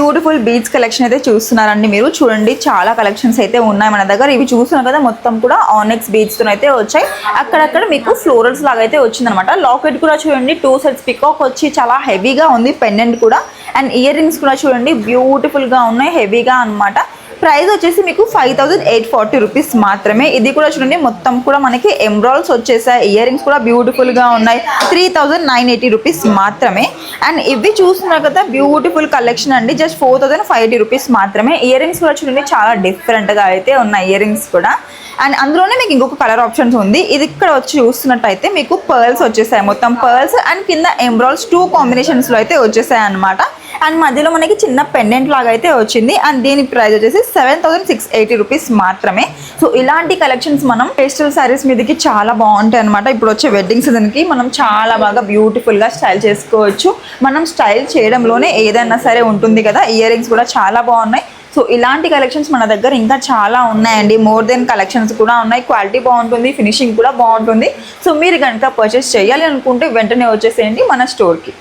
Beautiful beads collection అయితే చూస్తున్నారండి మీరు. చూడండి చాలా కలెక్షన్స్ అయితే ఉన్నాయి మన దగ్గర. ఇవి చూస్తున్నారు కదా మొత్తం కూడా ఆనెక్స్ బీడ్స్ తో అయితే వచ్చాయి. అక్కడక్కడ మీకు ఫ్లోరల్స్ లాగా అయితే వచ్చిందనమాట. లాకెట్ కూడా చూడండి 2 సెట్స్ పికాక్ వచ్చి చాలా హెవీగా ఉంది. పెండెంట్ కూడా అండ్ ఇయర్ రింగ్స్ కూడా చూడండి బ్యూటిఫుల్ గా ఉన్నాయి, హెవీగా అనమాట. ప్రైస్ వచ్చేసి మీకు 5840 రూపీస్ మాత్రమే. ఇది కూడా చూడండి మొత్తం కూడా మనకి ఎమ్రాల్స్ వచ్చేసాయి. ఇయర్ రింగ్స్ కూడా బ్యూటిఫుల్ గా ఉన్నాయి. 3980 రూపీస్ మాత్రమే. అండ్ ఇవి చూస్తున్నారు కదా బ్యూటిఫుల్ కలెక్షన్ అండి. జస్ట్ 4580 రూపీస్ మాత్రమే. ఇయర్ రింగ్స్ కూడా చూడండి చాలా డిఫరెంట్ గా అయితే ఉన్నాయి ఇయర్ రింగ్స్ కూడా. అండ్ అందులోనే మీకు ఇంకొక కలర్ ఆప్షన్స్ ఉంది. ఇది ఇక్కడ వచ్చి చూస్తున్నట్టయితే మీకు పర్ల్స్ వచ్చేసాయి. మొత్తం పర్ల్స్ అండ్ కింద ఎమ్రాల్స్ 2 కాంబినేషన్స్ లో అయితే వచ్చేసాయి అనమాట. అండ్ మధ్యలో మనకి చిన్న పెండెంట్ లాగా అయితే వచ్చింది. అండ్ దీని ప్రైస్ వచ్చేసి 7680 రూపీస్ మాత్రమే. సో ఇలాంటి కలెక్షన్స్ మనం ఫెస్టివల్ సారీస్ మీదకి చాలా బాగుంటాయి అనమాట. ఇప్పుడు వచ్చే వెడ్డింగ్ సీజన్కి మనం చాలా బాగా బ్యూటిఫుల్గా స్టైల్ చేసుకోవచ్చు. మనం స్టైల్ చేయడంలోనే ఏదైనా సరే ఉంటుంది కదా. ఇయర్ రింగ్స్ కూడా చాలా బాగున్నాయి. సో ఇలాంటి కలెక్షన్స్ మన దగ్గర ఇంకా చాలా ఉన్నాయండి. మోర్ దెన్ కలెక్షన్స్ కూడా ఉన్నాయి. క్వాలిటీ బాగుంటుంది, ఫినిషింగ్ కూడా బాగుంటుంది. సో మీరు కనుక పర్చేస్ చేయాలి అనుకుంటే వెంటనే వచ్చేసేయండి మన స్టోర్కి.